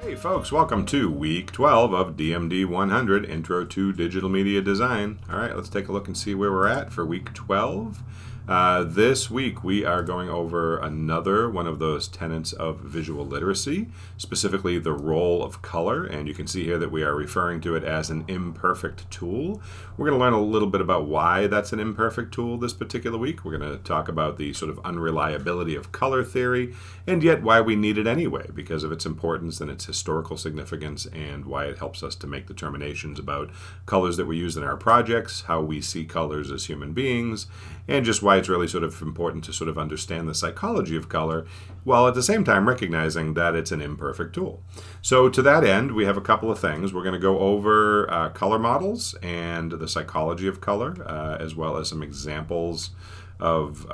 Hey folks, welcome to week 12 of DMD100, Intro to Digital Media Design. All right, let's take a look and see where we're at for week 12. This week we are going over another one of those tenets of visual literacy, specifically the role of color, and you can see here that we are referring to it as an imperfect tool. We're going to learn a little bit about why that's an imperfect tool this particular week. We're going to talk about the sort of unreliability of color theory, and yet why we need it anyway, because of its importance and its historical significance, and why it helps us to make determinations about colors that we use in our projects, how we see colors as human beings, and just why it's really sort of important to sort of understand the psychology of color, while at the same time recognizing that it's an imperfect tool. So to that end, we have a couple of things. We're going to go over color models and the psychology of color, as well as some examples of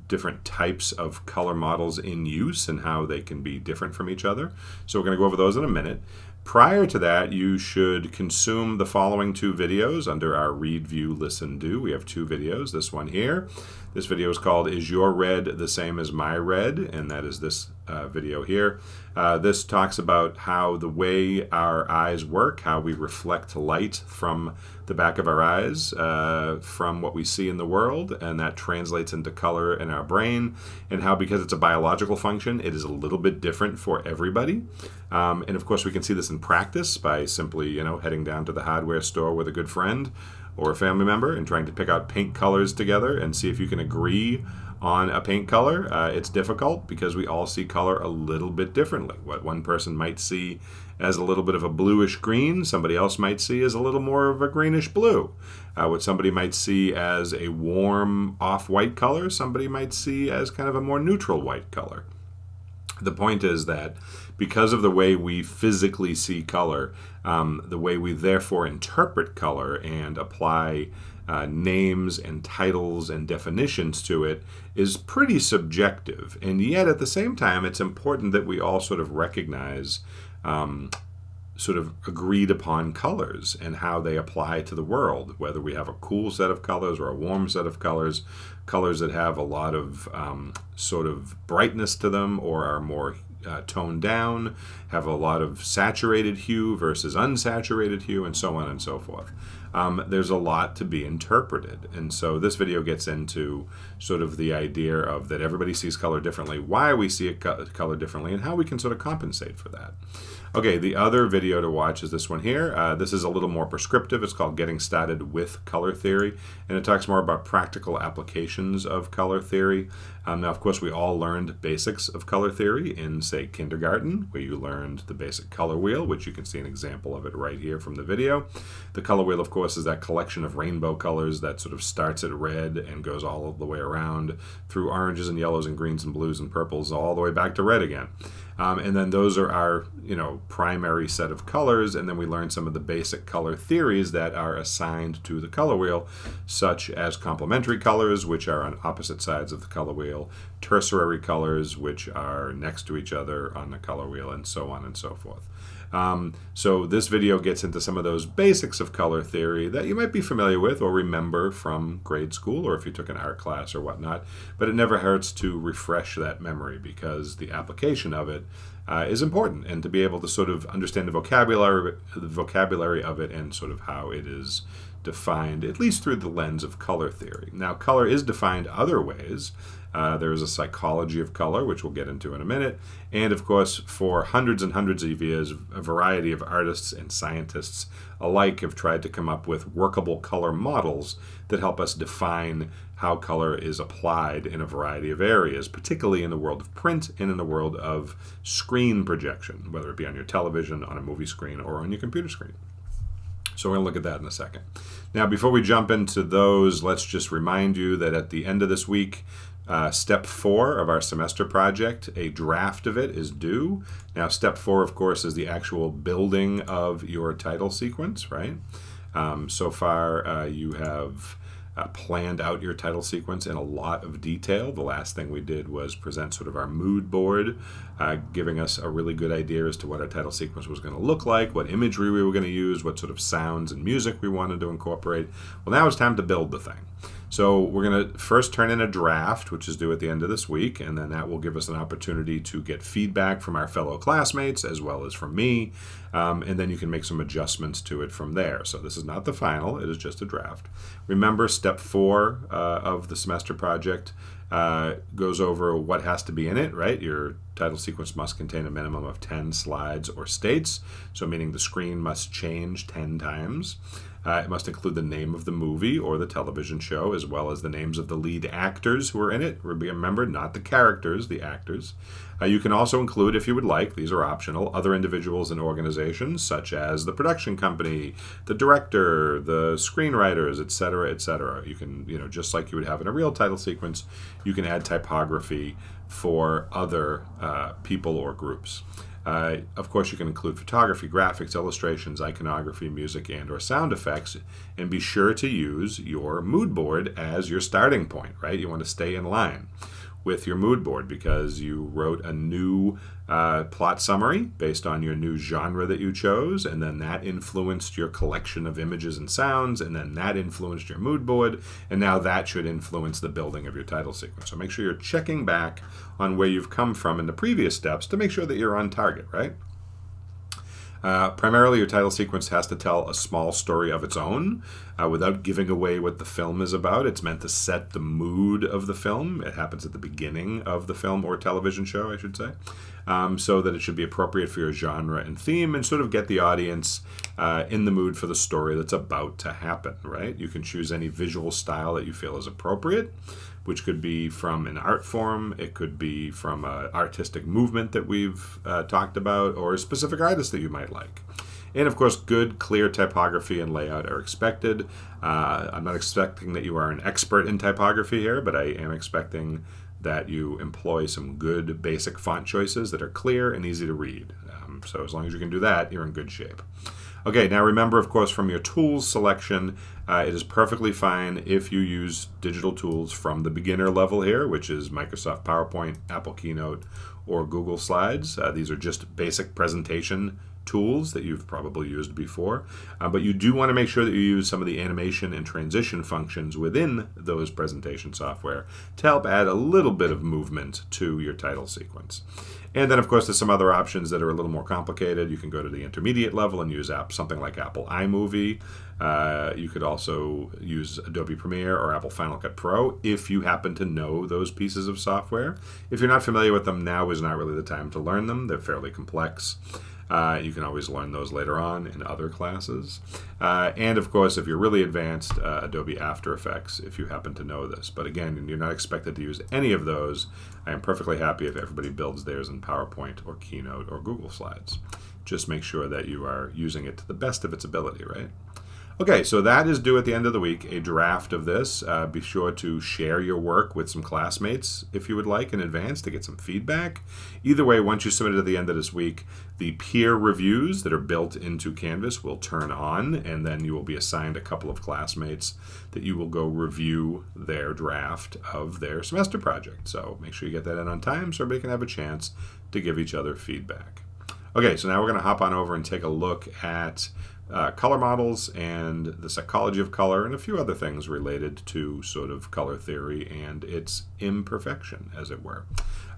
different types of color models in use and how they can be different from each other. So we're going to go over those in a minute. Prior to that, you should consume the following two videos under our Read, View, Listen, Do. We have two videos. This one here. This video is called Is Your Red the Same as My Red? And that is this video here. This talks about how the way our eyes work, how we reflect light from the back of our eyes from what we see in the world, and that translates into color in our brain, and how because it's a biological function, it is a little bit different for everybody. And of course, we can see this in practice by simply, heading down to the hardware store with a good friend or a family member and trying to pick out paint colors together and see if you can agree on a paint color. It's difficult because we all see color a little bit differently. What one person might see as a little bit of a bluish green, somebody else might see as a little more of a greenish blue. What somebody might see as a warm off-white color, somebody might see as kind of a more neutral white color. The point is that because of the way we physically see color, the way we therefore interpret color and apply names and titles and definitions to it is pretty subjective. And yet at the same time, it's important that we all sort of recognize sort of agreed upon colors and how they apply to the world, whether we have a cool set of colors or a warm set of colors, colors that have a lot of sort of brightness to them or are more toned down, have a lot of saturated hue versus unsaturated hue, and so on and so forth. There's a lot to be interpreted. And so this video gets into sort of the idea of that everybody sees color differently, why we see color differently, and how we can sort of compensate for that. Okay, the other video to watch is this one here. This is a little more prescriptive. It's called Getting Started with Color Theory, and it talks more about practical applications of color theory. Now, of course, we all learned basics of color theory in, say, kindergarten, where you learned the basic color wheel, which you can see an example of it right here from the video. The color wheel, of course, is that collection of rainbow colors that sort of starts at red and goes all the way around through oranges and yellows and greens and blues and purples all the way back to red again. And then those are our, primary set of colors, and then we learn some of the basic color theories that are assigned to the color wheel, such as complementary colors, which are on opposite sides of the color wheel, tertiary colors, which are next to each other on the color wheel, and so on and so forth. So this video gets into some of those basics of color theory that you might be familiar with or remember from grade school, or if you took an art class or whatnot, but it never hurts to refresh that memory because the application of it is important, and to be able to sort of understand the vocabulary of it and sort of how it is defined, at least through the lens of color theory. Now, color is defined other ways. There is a psychology of color, which we'll get into in a minute. And of course, for hundreds and hundreds of years, a variety of artists and scientists alike have tried to come up with workable color models that help us define how color is applied in a variety of areas, particularly in the world of print and in the world of screen projection, whether it be on your television, on a movie screen, or on your computer screen. So we're going to look at that in a second. Now, before we jump into those, let's just remind you that at the end of this week, step 4 of our semester project, a draft of it is due. Now, step 4, of course, is the actual building of your title sequence, right? So far, you have planned out your title sequence in a lot of detail. The last thing we did was present sort of our mood board, giving us a really good idea as to what our title sequence was going to look like, what imagery we were going to use, what sort of sounds and music we wanted to incorporate. Well, now it's time to build the thing. So we're going to first turn in a draft, which is due at the end of this week, and then that will give us an opportunity to get feedback from our fellow classmates as well as from me, and then you can make some adjustments to it from there. So this is not the final, it is just a draft. Remember, step 4 of the semester project goes over what has to be in it, right? Your title sequence must contain a minimum of 10 slides or states, so meaning the screen must change 10 times. It must include the name of the movie or the television show, as well as the names of the lead actors who are in it. Remember, not the characters, the actors. You can also include, if you would like, these are optional, other individuals and organizations, such as the production company, the director, the screenwriters, etc., etc. You can, just like you would have in a real title sequence, you can add typography for other people or groups. Of course, you can include photography, graphics, illustrations, iconography, music, and/or sound effects, and be sure to use your mood board as your starting point, right? You want to stay in line with your mood board because you wrote a new plot summary based on your new genre that you chose, and then that influenced your collection of images and sounds, and then that influenced your mood board, and now that should influence the building of your title sequence. So make sure you're checking back on where you've come from in the previous steps to make sure that you're on target, right? Primarily, your title sequence has to tell a small story of its own without giving away what the film is about. It's meant to set the mood of the film. It happens at the beginning of the film or television show, I should say, so that it should be appropriate for your genre and theme and sort of get the audience in the mood for the story that's about to happen, right? You can choose any visual style that you feel is appropriate, which could be from an art form, it could be from an artistic movement that we've talked about, or a specific artist that you might like. And of course, good, clear typography and layout are expected. I'm not expecting that you are an expert in typography here, but I am expecting that you employ some good basic font choices that are clear and easy to read. So as long as you can do that, you're in good shape. Okay, now remember, of course, from your tools selection, it is perfectly fine if you use digital tools from the beginner level here, which is Microsoft PowerPoint, Apple Keynote, or Google Slides. These are just basic presentation tools that you've probably used before, but you do want to make sure that you use some of the animation and transition functions within those presentation software to help add a little bit of movement to your title sequence. And then, of course, there's some other options that are a little more complicated. You can go to the intermediate level and use something like Apple iMovie. You could also use Adobe Premiere or Apple Final Cut Pro if you happen to know those pieces of software. If you're not familiar with them, now is not really the time to learn them. They're fairly complex. You can always learn those later on in other classes. And of course, if you're really advanced, Adobe After Effects, if you happen to know this. But again, you're not expected to use any of those. I am perfectly happy if everybody builds theirs in PowerPoint or Keynote or Google Slides. Just make sure that you are using it to the best of its ability, right? Okay, so that is due at the end of the week, a draft of this. Be sure to share your work with some classmates if you would like in advance to get some feedback. Either way, once you submit it at the end of this week, the peer reviews that are built into Canvas will turn on, and then you will be assigned a couple of classmates that you will go review their draft of their semester project. So make sure you get that in on time so everybody can have a chance to give each other feedback. Okay, so now we're going to hop on over and take a look at color models and the psychology of color and a few other things related to sort of color theory and its imperfection, as it were.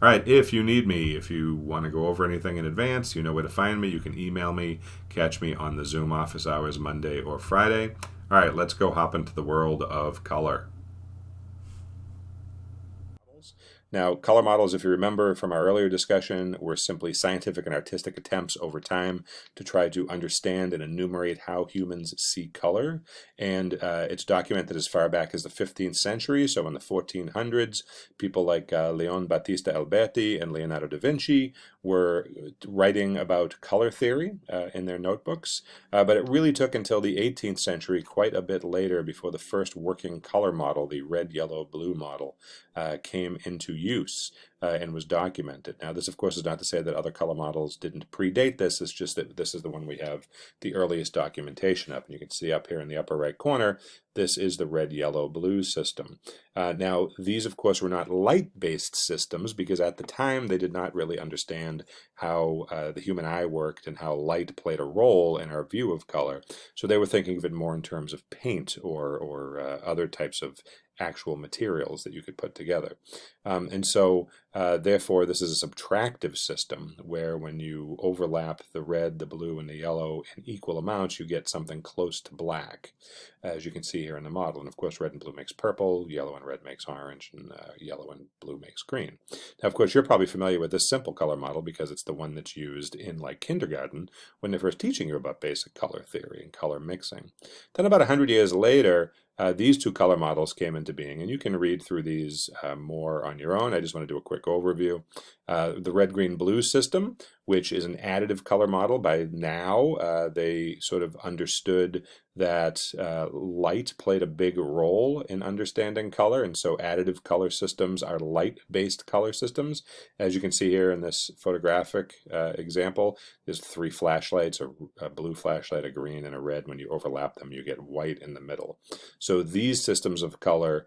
All right, if you need me, if you want to go over anything in advance, you know where to find me. You can email me, catch me on the Zoom office hours Monday or Friday. All right, let's go hop into the world of color. Now, color models, if you remember from our earlier discussion, were simply scientific and artistic attempts over time to try to understand and enumerate how humans see color. And it's documented as far back as the 15th century. So in the 1400s, people like Leon Battista Alberti and Leonardo da Vinci were writing about color theory in their notebooks. But it really took until the 18th century, quite a bit later, before the first working color model, the red, yellow, blue model, came into use. and was documented. Now, this, of course, is not to say that other color models didn't predate this. It's just that this is the one we have the earliest documentation of. And you can see up here in the upper right corner, this is the red, yellow, blue system. Now, these, of course, were not light-based systems because at the time they did not really understand how the human eye worked and how light played a role in our view of color. So they were thinking of it more in terms of paint or other types of actual materials that you could put together. And so, therefore, this is a subtractive system where when you overlap the red, the blue, and the yellow in equal amounts, you get something close to black, as you can see here in the model. And of course, red and blue makes purple, yellow and red makes orange, and yellow and blue makes green. Now, of course, you're probably familiar with this simple color model because it's the one that's used in like kindergarten when they're first teaching you about basic color theory and color mixing. Then about 100 years later, these two color models came into being, and you can read through these more on your own. I just want to do a quick overview. The red, green, blue system, which is an additive color model. By now, they sort of understood that light played a big role in understanding color, and so additive color systems are light-based color systems. As you can see here in this photographic example, there's 3 flashlights, a blue flashlight, a green, and a red. When you overlap them, you get white in the middle. So these systems of color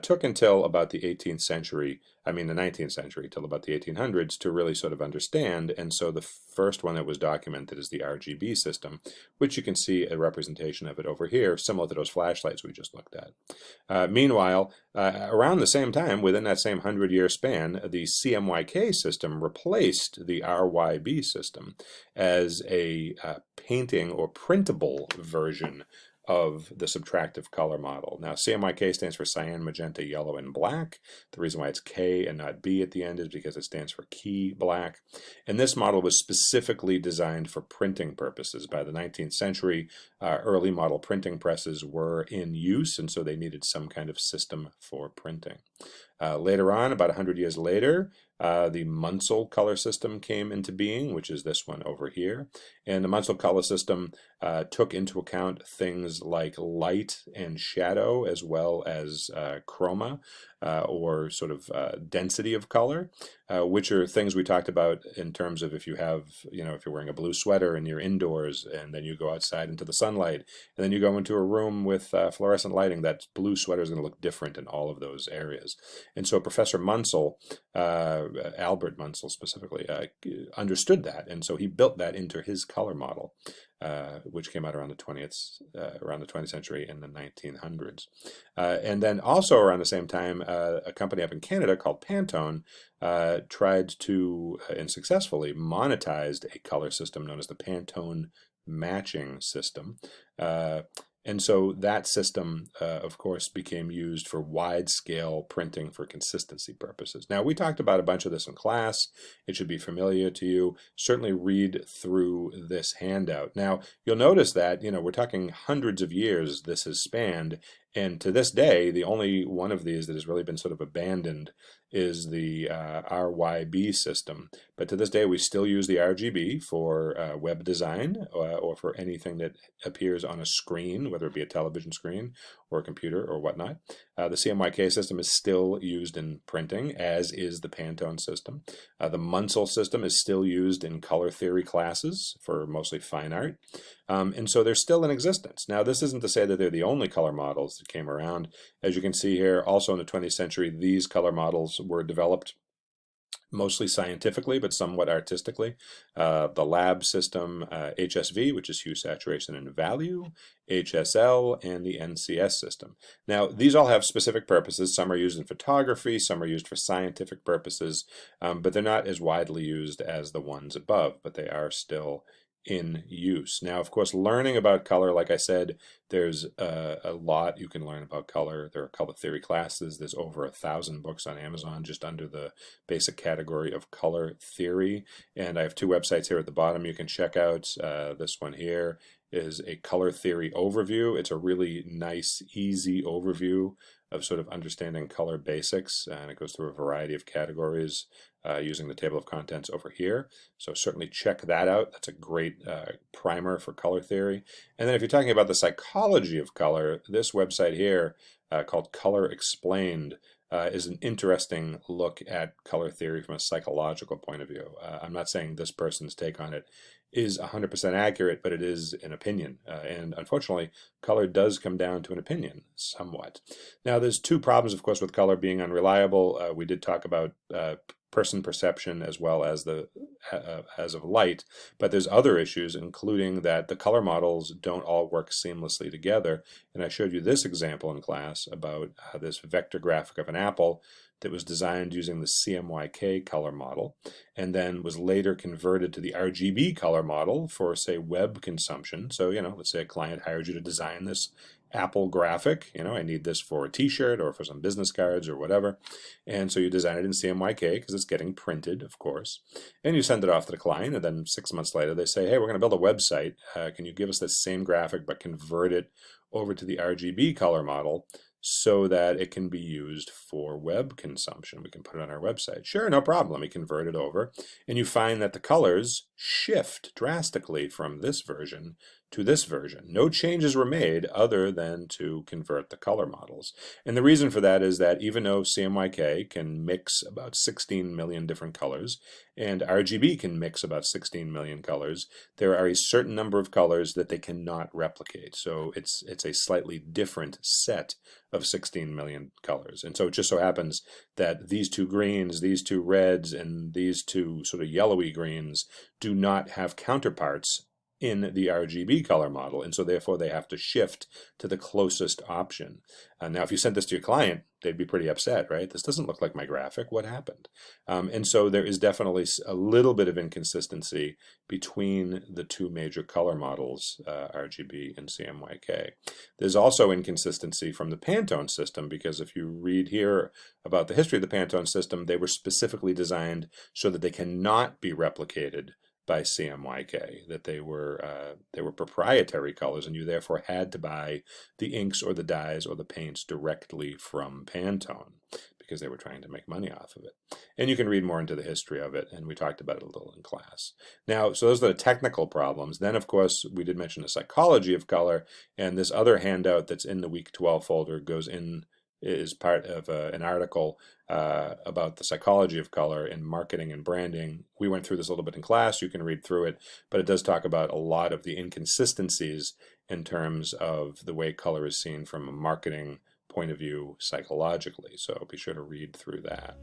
took until about the 18th century, the 19th century, till about the 1800s to really sort of understand. And so the first one that was documented is the RGB system, which you can see a representation of it over here, similar to those flashlights we just looked at. Meanwhile, around the same time, within that same 100-year span, the CMYK system replaced the RYB system as a painting or printable version of the subtractive color model. Now, CMYK stands for cyan, magenta, yellow, and black. The reason why it's K and not B at the end is because it stands for key black. And this model was specifically designed for printing purposes. By the 19th century, early model printing presses were in use, and so they needed some kind of system for printing. Later on, about 100 years later, the Munsell color system came into being, which is this one over here. And the Munsell color system took into account things like light and shadow, as well as chroma, or sort of density of color, which are things we talked about in terms of if you have, if you're wearing a blue sweater and you're indoors and then you go outside into the sunlight and then you go into a room with fluorescent lighting, that blue sweater is going to look different in all of those areas. And so Professor Munsell, Albert Munsell specifically, understood that, and so he built that into his color model, which came out around the 20th century in the 1900s. And then also around the same time, a company up in Canada called Pantone tried to, and successfully, monetized a color system known as the Pantone matching system. And so that system, of course, became used for wide-scale printing for consistency purposes. Now, we talked about a bunch of this in class. It should be familiar to you. Certainly read through this handout. Now, you'll notice that, we're talking hundreds of years this has spanned, and to this day, the only one of these that has really been sort of abandoned is the RYB system. But to this day, we still use the RGB for web design or for anything that appears on a screen, whether it be a television screen or a computer or whatnot. The CMYK system is still used in printing, as is the Pantone system. The Munsell system is still used in color theory classes for mostly fine art. And so they're still in existence. Now, this isn't to say that they're the only color models that came around. As you can see here, also in the 20th century, these color models were developed mostly scientifically, but somewhat artistically. The lab system, HSV, which is hue, saturation, and value, HSL, and the NCS system. Now, these all have specific purposes. Some are used in photography, some are used for scientific purposes, but they're not as widely used as the ones above, but they are still in use. Now, of course, learning about color, like I said, there's a lot you can learn about color. There are color theory classes. There's over 1,000 books on Amazon just under the basic category of color theory. And I have 2 websites here at the bottom you can check out. This one here is a color theory overview. It's a really nice, easy overview of sort of understanding color basics, and it goes through a variety of categories using the table of contents over here. So certainly check that out. That's a great primer for color theory. And then if you're talking about the psychology of color, this website here called Color Explained is an interesting look at color theory from a psychological point of view. I'm not saying this person's take on it is 100% accurate, but it is an opinion. And unfortunately, color does come down to an opinion somewhat. Now, there's two problems, of course, with color being unreliable. We did talk about person perception as well as as of light, but there's other issues, including that the color models don't all work seamlessly together. And I showed you this example in class about this vector graphic of an apple that was designed using the CMYK color model and then was later converted to the RGB color model for, say, web consumption. So, let's say a client hired you to design this Apple graphic. I need this for a t-shirt or for some business cards or whatever. And so you design it in CMYK because it's getting printed, of course. And you send it off to the client, and then 6 months later they say, hey, we're going to build a website. Can you give us the same graphic but convert it over to the RGB color model so that it can be used for web consumption? We can put it on our website. Sure, no problem. Let me convert it over. And you find that the colors shift drastically from this version to this version. No changes were made other than to convert the color models. And the reason for that is that even though CMYK can mix about 16 million different colors and RGB can mix about 16 million colors, there are a certain number of colors that they cannot replicate. So it's a slightly different set of 16 million colors. And so it just so happens that these two greens, these two reds, and these two sort of yellowy greens do not have counterparts in the RGB color model, and so therefore they have to shift to the closest option. Now, if you sent this to your client, they'd be pretty upset, right? This doesn't look like my graphic. What happened? And so there is definitely a little bit of inconsistency between the two major color models, RGB and CMYK. There's also inconsistency from the Pantone system, because if you read here about the history of the Pantone system, they were specifically designed so that they cannot be replicated by CMYK, that they were proprietary colors, and you therefore had to buy the inks or the dyes or the paints directly from Pantone because they were trying to make money off of it. And you can read more into the history of it, and we talked about it a little in class. Now, so those are the technical problems. Then, of course, we did mention the psychology of color, and this other handout that's in the Week 12 folder is part of an article about the psychology of color in marketing and branding. We went through this a little bit in class. You can read through it, but it does talk about a lot of the inconsistencies in terms of the way color is seen from a marketing point of view psychologically. So be sure to read through that.